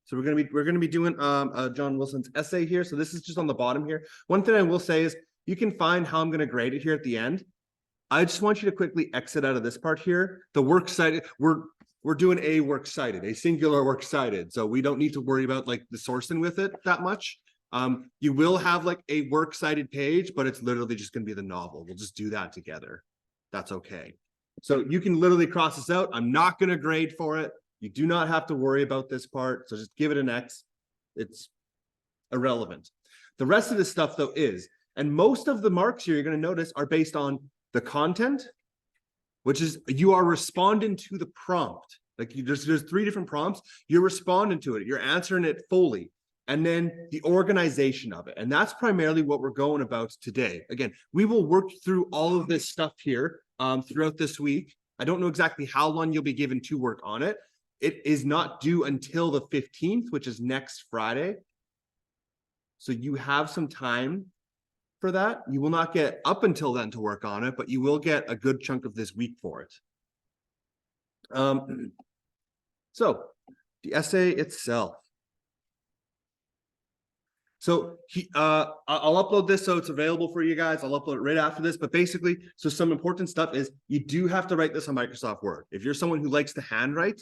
So we're gonna be doing John Wilson's essay here. So this is just on the bottom here. One thing I will say is you can find how I'm gonna grade it here at the end. I just want you to quickly exit out of this part here. The works cited, we're doing a works cited, a singular works cited. So we don't need to worry about like the sourcing with it that much. You will have like a works cited page, but it's literally just going to be the novel. We'll just do that together. That's okay. So you can literally cross this out. I'm not going to grade for it. You do not have to worry about this part. So just give it an X. It's irrelevant. The rest of this stuff though is, and most of the marks here you're going to notice are based on the content, which is you are responding to the prompt. Like there's 3 different prompts. You're responding to it. You're answering it fully. And then the organization of it. And that's primarily what we're going about today. Again, we will work through all of this stuff here throughout this week. I don't know exactly how long you'll be given to work on it. It is not due until the 15th, which is next Friday. So you have some time for that. You will not get up until then to work on it, but you will get a good chunk of this week for it. So the essay itself. So I'll upload this so it's available for you guys. I'll upload it right after this. But basically, so some important stuff is you do have to write this on Microsoft Word. If you're someone who likes to handwrite,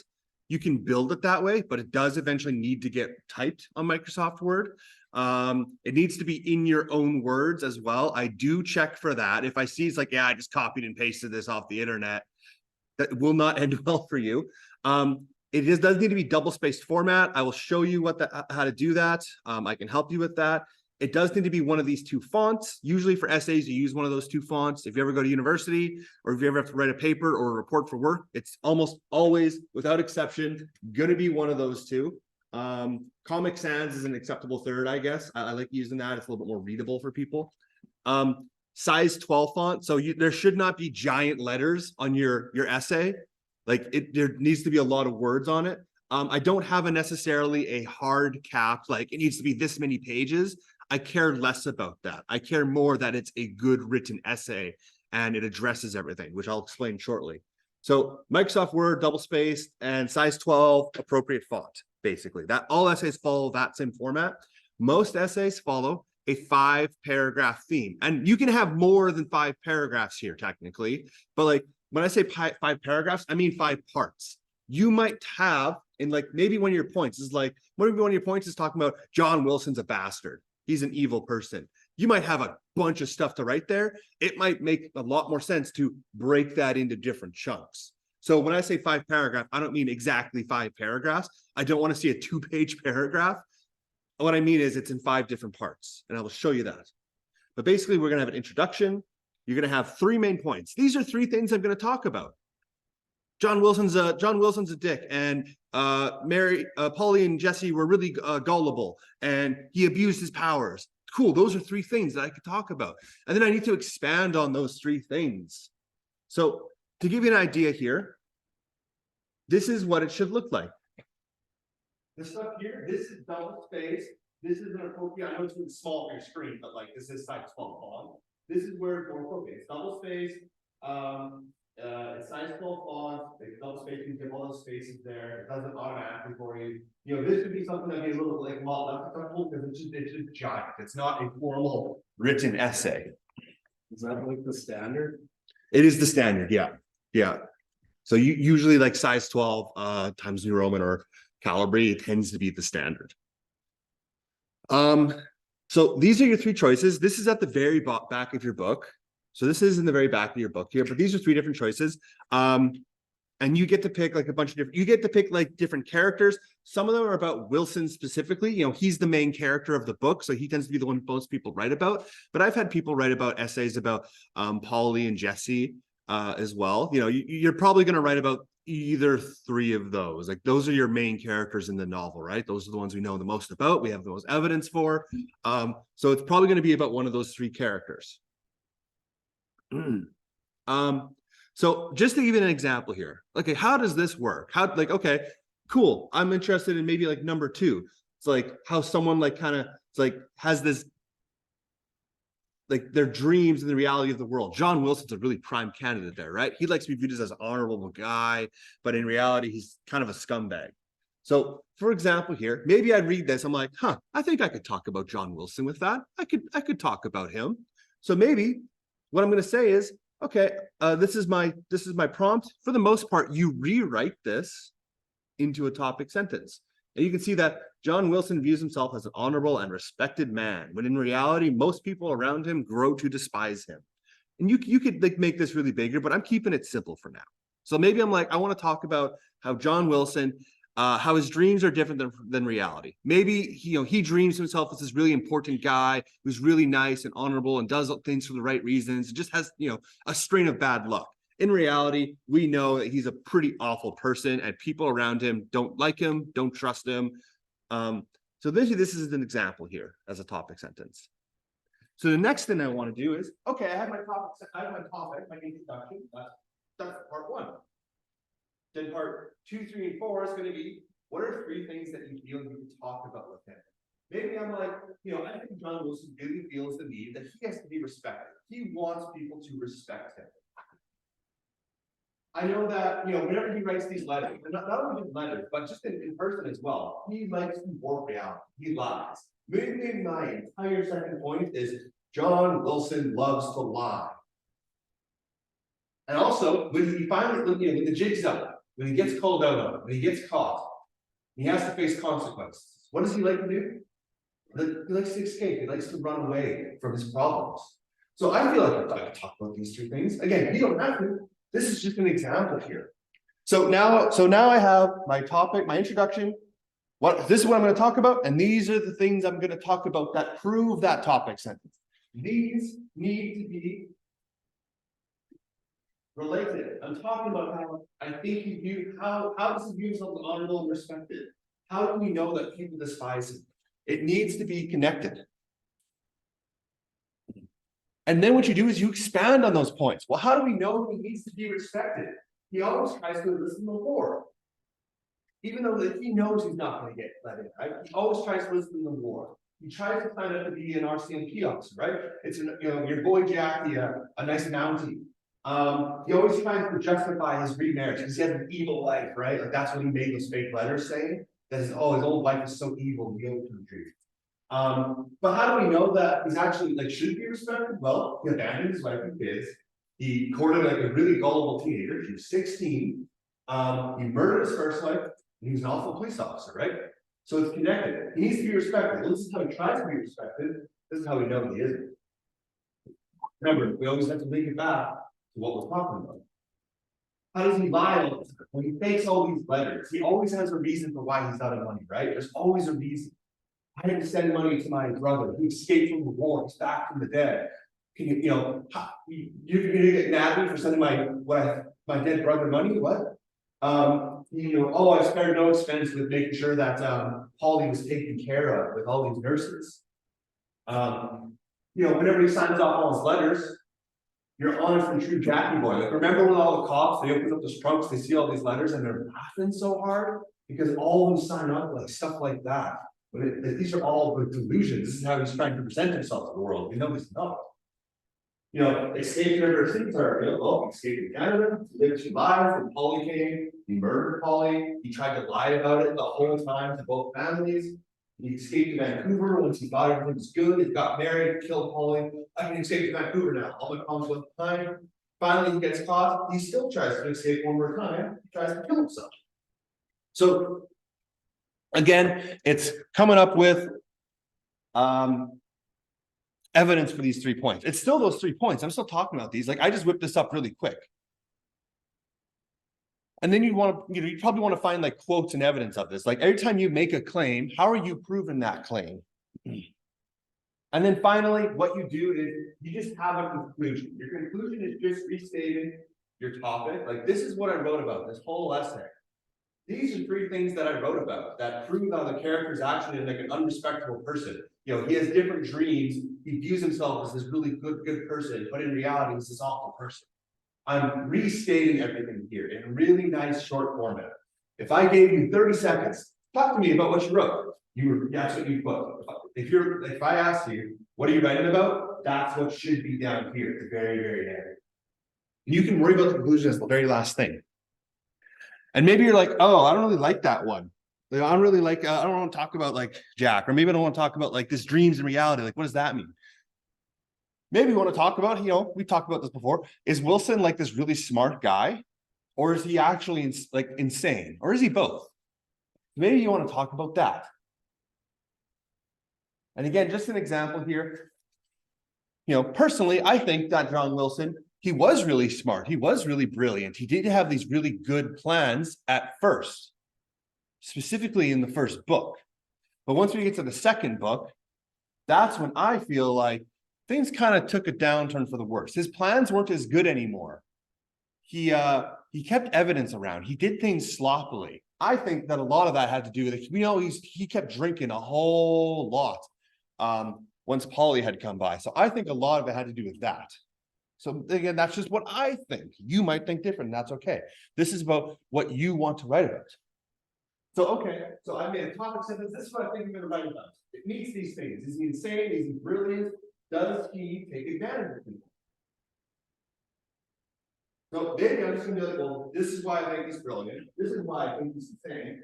you can build it that way, but it does eventually need to get typed on Microsoft Word. It needs to be in your own words as well. I do check for that. If I see it's like, yeah, I just copied and pasted this off the internet, that will not end well for you. Does need to be double-spaced format. I will show you how to do that. I can help you with that. It does need to be one of these 2 fonts. Usually for essays, you use one of those 2 fonts. If you ever go to university or if you ever have to write a paper or a report for work, it's almost always, without exception, going to be one of those 2. Comic Sans is an acceptable third, I guess. I like using that. It's a little bit more readable for people. Size 12 font. So there should not be giant letters on your essay. Like there needs to be a lot of words on it. I don't have necessarily a hard cap, like it needs to be this many pages. I care less about that. I care more that it's a good written essay and it addresses everything, which I'll explain shortly. So Microsoft Word, double spaced, and size 12, appropriate font, basically. That all essays follow that same format. Most essays follow a 5-paragraph theme. And you can have more than 5 paragraphs here, technically, but like, when I say 5 paragraphs, I mean 5 parts. You might have, in like maybe one of your points is like, maybe one of your points is talking about John Wilson's a bastard. He's an evil person. You might have a bunch of stuff to write there. It might make a lot more sense to break that into different chunks. So when I say 5 paragraphs, I don't mean exactly 5 paragraphs. I don't want to see a 2-page paragraph. What I mean is it's in 5 different parts, and I will show you that. But basically, we're going to have an introduction. You're going to have 3 main points. These are 3 things I'm going to talk about. John Wilson's a dick, and Polly and Jesse were really gullible, and he abused his powers. Cool. Those are 3 things that I could talk about, and then I need to expand on those 3 things. So to give you an idea here, this is what it should look like. This stuff here, this is double spaced. This is an appropriate. I know it's really small for your screen, but like this is size 12 font. This is where it's more appropriate. It's double spaced. It's size 12 font. It's double spaced. You get all those spaces there. It does it automatically for you. You know, this could be something that'd be a little like well less acceptable because it's just giant. It's not a formal written essay. Is that like the standard? It is the standard, yeah. Yeah. So you usually like size 12 Times New Roman or Calibri, it tends to be the standard. So these are your 3 choices. This is at the very back of your book. So this is in the very back of your book here, but these are 3 different choices. And you get to pick like a bunch of different, you get to pick like different characters. Some of them are about Wilson specifically. You know, he's the main character of the book, so he tends to be the one most people write about. But I've had people write about essays about Polly and Jesse as well. You know, you're probably going to write about either 3 of those. Like those are your main characters in the novel, right? Those are the ones we know the most about. We have the most evidence for. So it's probably going to be about one of those 3 characters. So just to give you an example here, okay, how does this work? How, like, okay, cool. I'm interested in maybe like number 2. It's like how someone like kind of, it's like has this, like their dreams and the reality of the world. John Wilson's a really prime candidate there, right? He likes to be viewed as an honorable guy, but in reality, he's kind of a scumbag. So for example, here, maybe I read this, I'm like, huh, I think I could talk about John Wilson with that. I could talk about him. So maybe what I'm going to say is, okay, this is my prompt. For the most part, you rewrite this into a topic sentence. And you can see that John Wilson views himself as an honorable and respected man, when in reality, most people around him grow to despise him. And you could like make this really bigger, but I'm keeping it simple for now. So maybe I'm like, I want to talk about how John Wilson, how his dreams are different than reality. Maybe he dreams himself as this really important guy who's really nice and honorable and does things for the right reasons. It just has a string of bad luck. In reality, we know that he's a pretty awful person, and people around him don't like him, don't trust him. So this is an example here as a topic sentence. So the next thing I want to do is, okay, I have my topic, my introduction. That's part one. Then part 2, 3, and 4 is going to be, what are 3 things that you feel you can talk about with him? Maybe I'm like, I think John Wilson really feels the need that he has to be respected. He wants people to respect him. I know that, whenever he writes these letters, and not only just letters, but just in person as well, he likes to warp reality. He lies. Maybe my entire second point is John Wilson loves to lie. And also, when he finally, when the jig's up, when he gets called out on it, when he gets caught, he has to face consequences. What does he like to do? He likes to escape. He likes to run away from his problems. So I feel like I can talk about these 2 things. Again, you don't have to. This is just an example here. So now I have my topic, my introduction. This is what I'm going to talk about, and these are the things I'm going to talk about that prove that topic sentence. These need to be related. I'm talking about how I think how does he view himself as honorable and respected? How do we know that people despise him? It needs to be connected. And then what you do is you expand on those points. Well, how do we know he needs to be respected? He always tries to listen before. Even though that he knows he's not going to get let in, right? He always tries to listen to the war. He tries to sign up to be an RCMP officer, right? It's your boy Jackie, a nice Mountie. He always tries to justify his remarriage because he has an evil life, right? Like that's what he made those fake letters saying. That his old life is so evil, the old country. But how do we know that he's actually should be respected? Well, he abandoned his wife and kids. He courted a really gullible teenager. She was 16. He murdered his first wife. And he was an awful police officer, right? So it's connected. He needs to be respected. Well, this is how he tries to be respected. This is how we know he isn't. Remember, we always have to link it back to what we're talking about. How does he lie all the time? When he fakes all these letters, he always has a reason for why he's out of money, right? There's always a reason. I had to send money to my brother. He escaped from the war. He's back from the dead. Can you're gonna get mad at me for sending my dead brother money? What? I spared no expense with making sure that Polly was taken care of with all these nurses. Whenever he signs off all his letters, you're honest and true Jackie boy. Remember when all the cops, they open up the trunks, they see all these letters and they're laughing so hard because all of them sign up stuff like that. But these are all the delusions. This is how he's trying to present himself to the world. We know he's not. Escaped university, he escaped in Canada, lived 2 lives, when Polly came, he murdered Polly, he tried to lie about it the whole time to both families. He escaped to Vancouver once he thought everything was good, he got married, killed Polly. I can escape to Vancouver now. All my problems with time. Finally, he gets caught, he still tries to escape one more time, he tries to kill himself. So again, it's coming up with evidence for these 3 points. It's still those 3 points. I'm still talking about these. I just whipped this up really quick. And then you probably want to find quotes and evidence of this. Every time you make a claim, how are you proving that claim? And then finally, what you do is you just have a conclusion. Your conclusion is just restating your topic. This is what I wrote about, this whole essay. These are 3 things that I wrote about that prove how the character is actually an unrespectable person. He has different dreams. He views himself as this really good person, but in reality, he's this awful person. I'm restating everything here in a really nice short format. If I gave you 30 seconds, talk to me about what you wrote. That's what you put. If I asked you, what are you writing about? That's what should be down here at the very, very end. And you can worry about the conclusion as the very last thing. And maybe you're like, oh, I don't really like that one. Like, I'm really like, I don't want to talk about like Jack, or maybe I don't want to talk about like this dreams and reality. Like, what does that mean? Maybe we want to talk about, we talked about this before. Is Wilson like this really smart guy? Or is he actually like insane? Or is he both? Maybe you want to talk about that. And again, just an example here. Personally, I think that John Wilson, he was really smart. He was really brilliant. He did have these really good plans at first, specifically in the first book. But once we get to the second book, that's when I feel like things kind of took a downturn for the worse. His plans weren't as good anymore. He kept evidence around. He did things sloppily. I think that a lot of that had to do with it. He kept drinking a whole lot once Polly had come by. So I think a lot of it had to do with that. So again, that's just what I think. You might think different. That's okay. This is about what you want to write about. So I made a topic sentence. This is what I think I'm going to write about. It meets these things. Is he insane? Is he brilliant? Does he take advantage of people? So maybe I'm just gonna be like, well, this is why I think he's brilliant. This is why I think he's insane.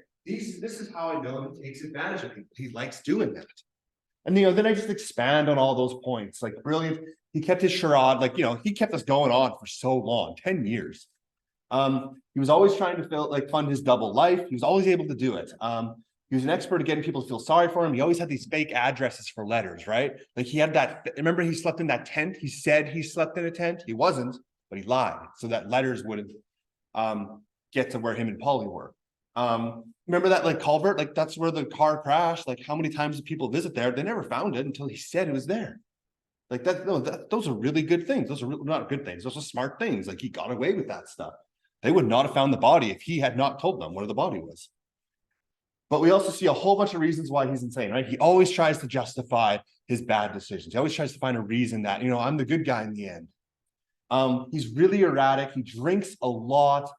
This is how I know he takes advantage of people. He likes doing that. And then I just expand on all those points. Like brilliant. He kept his charade, he kept us going on for so long, 10 years. He was always trying to fund his double life. He was always able to do it. He was an expert at getting people to feel sorry for him. He always had these fake addresses for letters, right? Like he had that. Remember, he slept in that tent. He said he slept in a tent. He wasn't, but he lied so that letters wouldn't get to where him and Polly were. Remember that culvert? Like that's where the car crashed. Like how many times did people visit there? They never found it until he said it was there. Like that. No, those are really good things. Those are not good things. Those are smart things. Like he got away with that stuff. They would not have found the body if he had not told them where the body was. But we also see a whole bunch of reasons why he's insane, right? He always tries to justify his bad decisions. He always tries to find a reason that, I'm the good guy in the end. He's really erratic. He drinks a lot.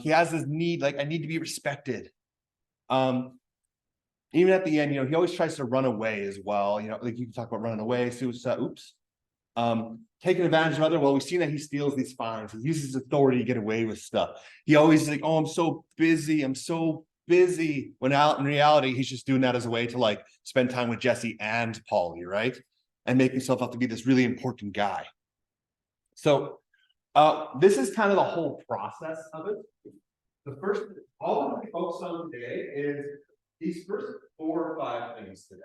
He has this need, like, I need to be respected. Even at the end, he always tries to run away as well. Like you can talk about running away, suicide, taking advantage of other. Well, we've seen that he steals these fines. He uses authority to get away with stuff. He always is like, oh, I'm so busy. When out in reality, he's just doing that as a way to spend time with Jesse and Polly, right? And make himself out to be this really important guy. So this is kind of the whole process of it. All I'm going to focus on today is these first 4 or 5 things today.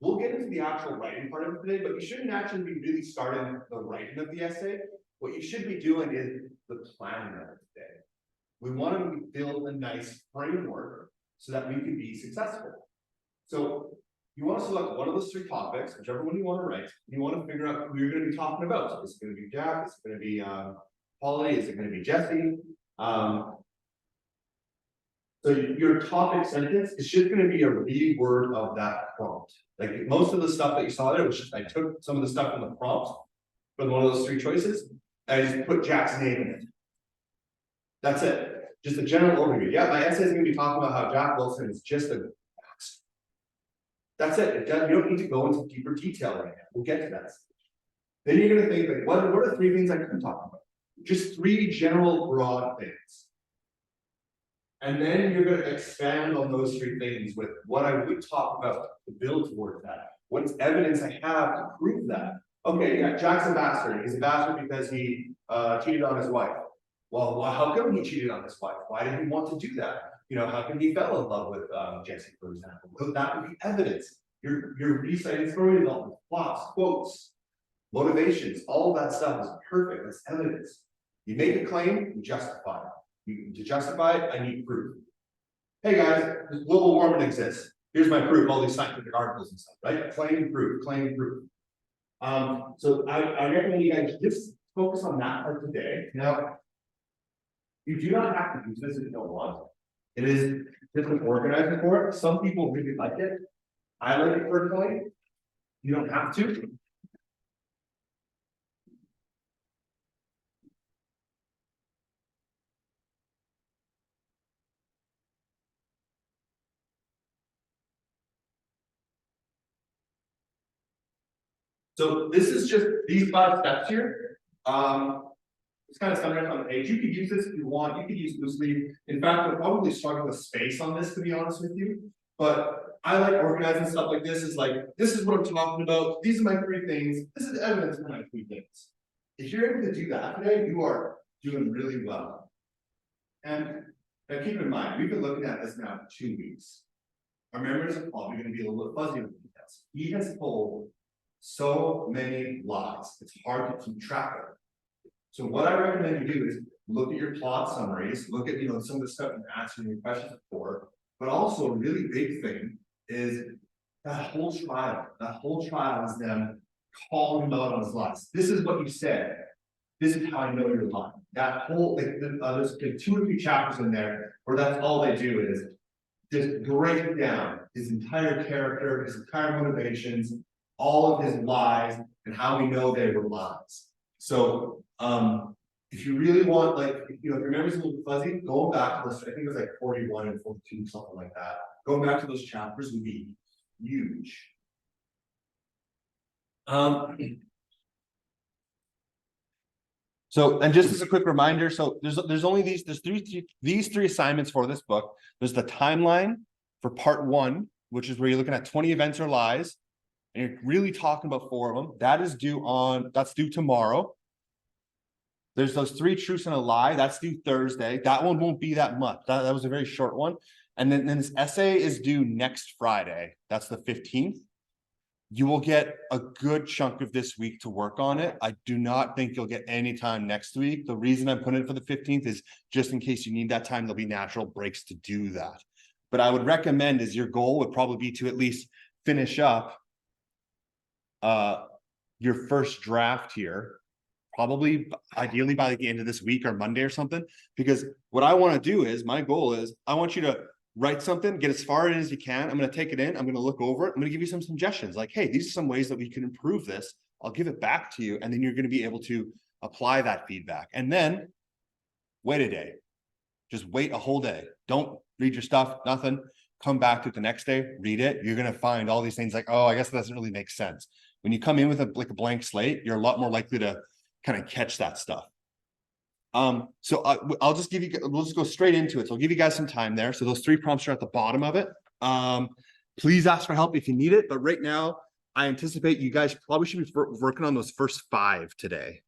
We'll get into the actual writing part of it today, but you shouldn't actually be really starting the writing of the essay. What you should be doing is the planning of it today. We want to build a nice framework so that we can be successful. So you want to select one of those 3 topics, whichever one you want to write. You want to figure out who you're going to be talking about. So is it going to be Jack? Is it going to be Polly? Is it going to be Jesse? So your topic sentence is just going to be a reword of that prompt. Like most of the stuff that you saw there was just, I took some of the stuff from the prompt from one of those 3 choices, and I just put Jack's name in it. That's it. Just a general overview. Yeah, my essay is going to be talking about how Jack Wilson is just a. That's it. You don't need to go into deeper detail right now. We'll get to that. Then you're going to think, like, what are 3 things I could talk about? Just 3 general, broad things. And then you're going to expand on those 3 things with what I would talk about to build towards that. What's evidence I have to prove that? Okay, yeah, Jack's a bastard. He's a bastard because he cheated on his wife. Well, how come he cheated on his wife? Why did he want to do that? How come he fell in love with Jesse, for example? Well, that would be evidence. You're reciting story development, plots, quotes, motivations, all that stuff is perfect. That's evidence. You make a claim, you justify it. To justify it, I need proof. Hey guys, global warming exists. Here's my proof, all these scientific articles and stuff, right? Claim proof, claim proof. So I recommend you guys just focus on that part today. Now, you do not have to use this if you don't want. It is just an organizer for it. Some people really like it. I like it personally. You don't have to. So this is just these 5 steps here. It's kind of summarized on the page. You could use this if you want. You could use loosely. In fact, I'll probably struggle with space on this, to be honest with you. But I like organizing stuff like this. Is like, this is what I'm talking about. These are my 3 things. This is evidence for my 3 things. If you're able to do that today, you are doing really well. And keep in mind, we've been looking at this now for 2 weeks. Our memories are probably going to be a little bit fuzzy with details. He has told so many lies, it's hard to keep track of. So what I recommend you do is look at your plot summaries, look at some of the stuff you're answering your questions for, but also a really big thing is that whole trial. That whole trial is them calling him out on his lies. This is what you said. This is how I know you're lying. That whole there's 2 or 3 chapters in there where that's all they do is just break down his entire character, his entire motivations, all of his lies, and how we know they were lies. So if you really want, if your memory's a little bit fuzzy, going back to this, I think it was like 41 and 42, something like that. Going back to those chapters would be huge. So, and just as a quick reminder, so there's only these 3 assignments for this book. There's the timeline for part 1, which is where you're looking at 20 events or lies, and you're really talking about 4 of them. That's due tomorrow. There's those 3 truths and a lie. That's due Thursday. That one won't be that much. That was a very short one. And then this essay is due next Friday. That's the 15th. You will get a good chunk of this week to work on it. I do not think you'll get any time next week. The reason I'm putting it for the 15th is just in case you need that time, there'll be natural breaks to do that. But I would recommend is your goal would probably be to at least finish up your first draft here, probably ideally by the end of this week or Monday or something, because what I want to do is my goal is I want you to write something, get as far in as you can. I'm going to take it in. I'm going to look over it. I'm going to give you some suggestions like, hey, these are some ways that we can improve this. I'll give it back to you. And then you're going to be able to apply that feedback. And then wait a day. Just wait a whole day. Don't read your stuff, nothing. Come back to it the next day, read it. You're going to find all these things like, oh, I guess that doesn't really make sense. When you come in with a blank slate, you're a lot more likely to kind of catch that stuff. So we'll just go straight into it. So I'll give you guys some time there. So those 3 prompts are at the bottom of it. Please ask for help if you need it. But right now, I anticipate you guys probably should be working on those first 5 today.